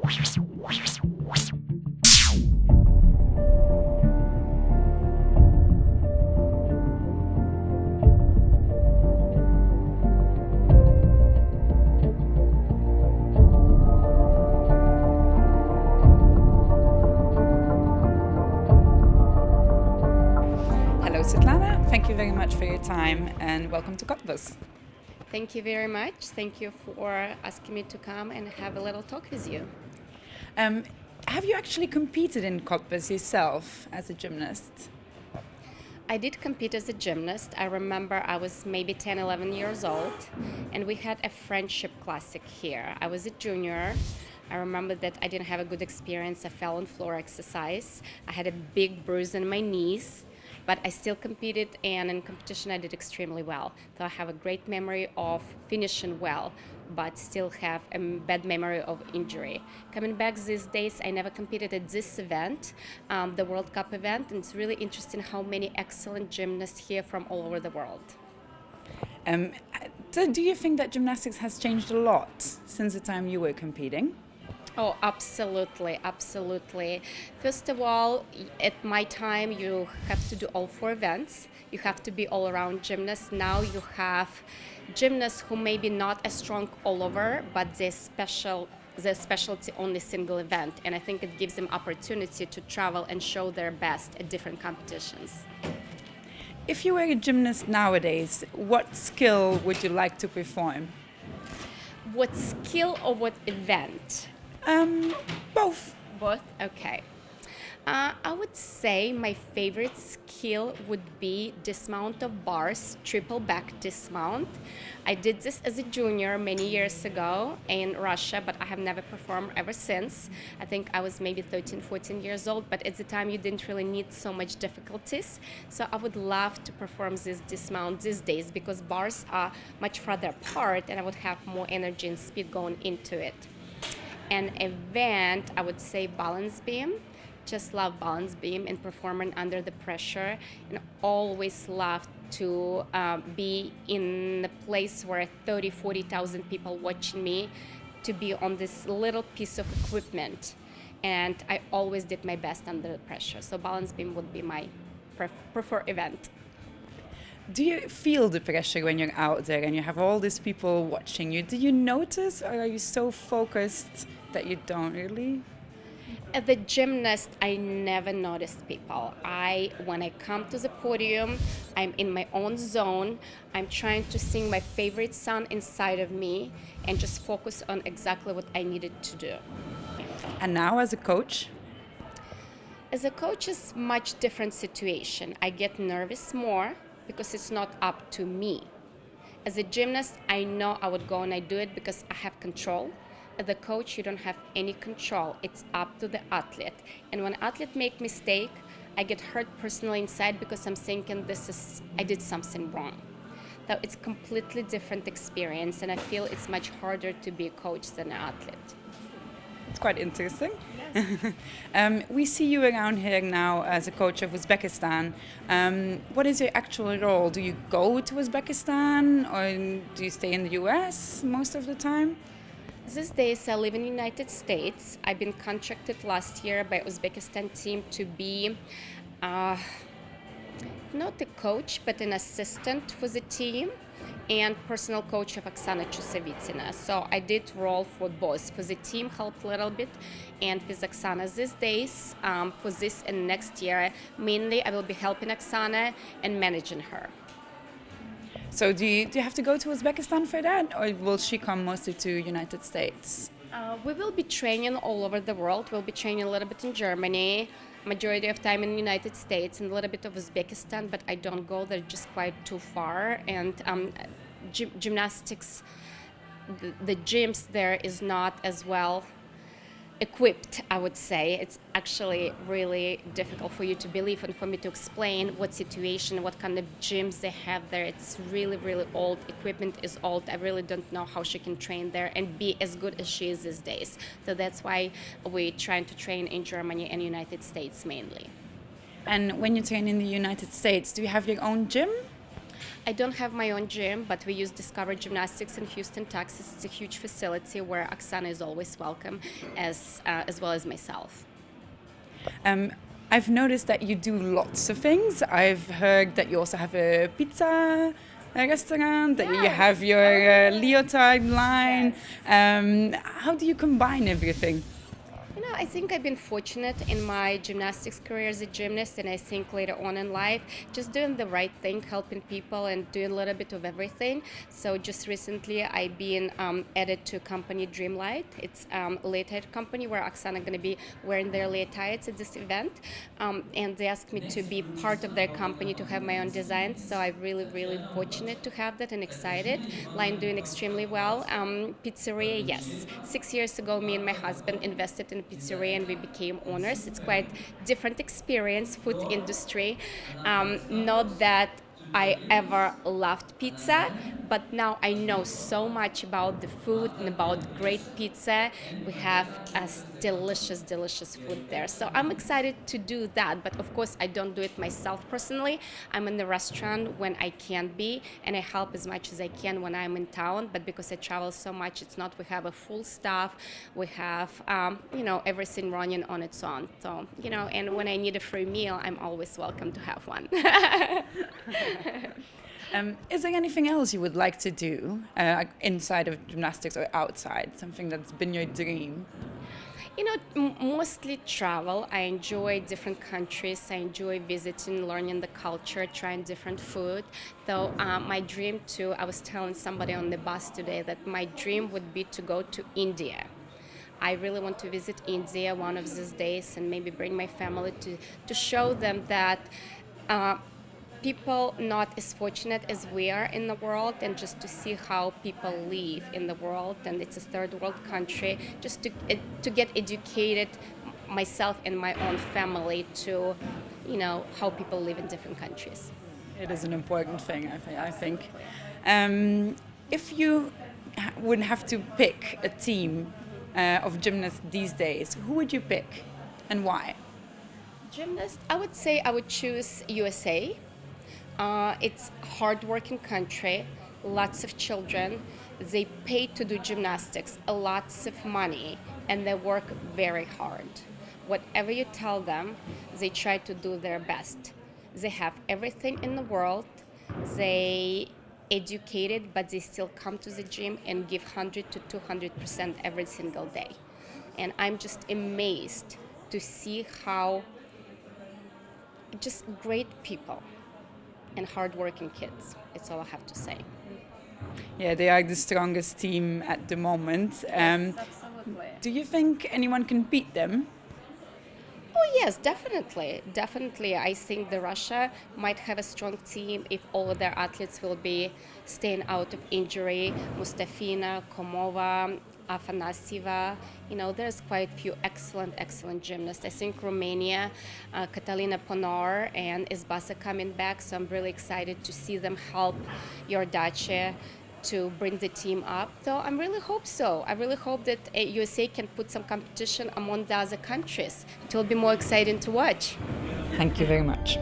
Hello, Svetlana. Thank you very much for your time and welcome to Cottbus. Thank you very much. Thank you for asking me to come and have a little talk with you. Have you actually competed in Cottbus yourself as a gymnast? I did compete as a gymnast. I remember I was maybe 10, 11 years old, and we had a friendship classic here. I was a junior. I remember that I didn't have a good experience. I fell on floor exercise. I had a big bruise on my knees, but I still competed, and in competition I did extremely well. So I have a great memory of finishing well, but still have a bad memory of injury. Coming back these days, I never competed at this event, the World Cup event, and it's really interesting how many excellent gymnasts here from all over the world. So do you think that gymnastics has changed a lot since the time you were competing? Oh, absolutely, absolutely. First of all, at my time, you have to do all 4 events. You have to be all-around gymnast. Now you have gymnasts who may be not as strong all over, but their specialty only single event. And I think it gives them opportunity to travel and show their best at different competitions. If you were a gymnast nowadays, what skill would you like to perform? What skill or what event? Both. Both? Okay. I would say my favorite skill would be dismount of bars, triple back dismount. I did this as a junior many years ago in Russia, but I have never performed ever since. I think I was maybe 13, 14 years old, but at the time you didn't really need so much difficulties. So I would love to perform this dismount these days because bars are much further apart and I would have more energy and speed going into it. An event, I would say balance beam. Just love balance beam and performing under the pressure, and always love to be in a place where 30, 40,000 people watching me, to be on this little piece of equipment. And I always did my best under the pressure. So balance beam would be my preferred event. Do you feel the pressure when you're out there and you have all these people watching you? Do you notice, or are you so focused that you don't really? As a gymnast, I never notice people. When I come to the podium, I'm in my own zone. I'm trying to sing my favorite song inside of me and just focus on exactly what I needed to do. And now as a coach? As a coach, it's a much different situation. I get nervous more because it's not up to me. As a gymnast, I know I would go and I do it because I have control. As a coach, you don't have any control. It's up to the athlete. And when athlete make mistake, I get hurt personally inside because I'm thinking I did something wrong. So it's completely different experience, and I feel it's much harder to be a coach than an athlete. It's quite interesting. Yes. We see you around here now as a coach of Uzbekistan. What is your actual role? Do you go to Uzbekistan, or do you stay in the US most of the time? These days I live in the United States. I've been contracted last year by Uzbekistan team to be not a coach, but an assistant for the team and personal coach of Oksana Chusevitsina. So I did role for both. For the team, help a little bit, and with Oksana these days, for this and next year, mainly I will be helping Oksana and managing her. So do you have to go to Uzbekistan for that, or will she come mostly to United States? We will be training all over the world. We'll be training a little bit in Germany, majority of time in the United States, and a little bit of Uzbekistan, but I don't go there, just quite too far. And gymnastics, the gyms there is not as well equipped, I would say. It's actually really difficult for you to believe and for me to explain what situation, what kind of gyms they have there. It's really, really old. Equipment is old. I really don't know how she can train there and be as good as she is these days. So that's why we're trying to train in Germany and United States mainly. And when you train in the United States, do you have your own gym? I don't have my own gym, but we use Discover Gymnastics in Houston, Texas. It's a huge facility where Oksana is always welcome, as well as myself. Um, I've noticed that you do lots of things. I've heard that you also have a pizza restaurant, that you have your leotard line. How do you combine everything? I think I've been fortunate in my gymnastics career as a gymnast, and I think later on in life, just doing the right thing, helping people, and doing a little bit of everything. So just recently, I've been added to company Dreamlight. It's a leotard company where Oksana going to be wearing their leotards at this event, and they asked me to be part of their company to have my own designs. So I'm really, really fortunate to have that and excited. Line doing extremely well. Pizzeria, yes. 6 years ago, me and my husband invested in a pizzeria and we became owners. It's quite different experience, food industry. Not that I ever loved pizza, but now I know so much about the food and about great pizza. We have delicious, delicious food there. So I'm excited to do that. But of course, I don't do it myself personally. I'm in the restaurant when I can be, and I help as much as I can when I'm in town. But because I travel so much, it's not. We have a full staff. We have, everything running on its own. So, and when I need a free meal, I'm always welcome to have one. Is there anything else you would like to do inside of gymnastics or outside? Something that's been your dream? Mostly travel. I enjoy different countries. I enjoy visiting, learning the culture, trying different food. Though my dream too, I was telling somebody on the bus today that my dream would be to go to India. I really want to visit India one of these days and maybe bring my family to show them that people not as fortunate as we are in the world, and just to see how people live in the world, and it's a third world country, just to get educated myself and my own family to how people live in different countries. It is an important thing, I think. If you would have to pick a team of gymnasts these days, who would you pick and why? Gymnast, I would say I would choose USA. It's a hard-working country, lots of children. They pay to do gymnastics, lots of money, and they work very hard. Whatever you tell them, they try to do their best. They have everything in the world. They educated, but they still come to the gym and give 100 to 200% every single day. And I'm just amazed to see how just great people and hardworking kids. It's all I have to say. Yeah, they are the strongest team at the moment. Yes, absolutely. Do you think anyone can beat them? Oh yes, definitely. Definitely. I think the Russia might have a strong team if all of their athletes will be staying out of injury. Mustafina, Komova, Afanasieva, there's quite a few excellent gymnasts. I think Romania, Catalina Ponar and Isbasa coming back, so I'm really excited to see them help Iordache to bring the team up. So I really hope so. I really hope that USA can put some competition among the other countries. It will be more exciting to watch. Thank you very much.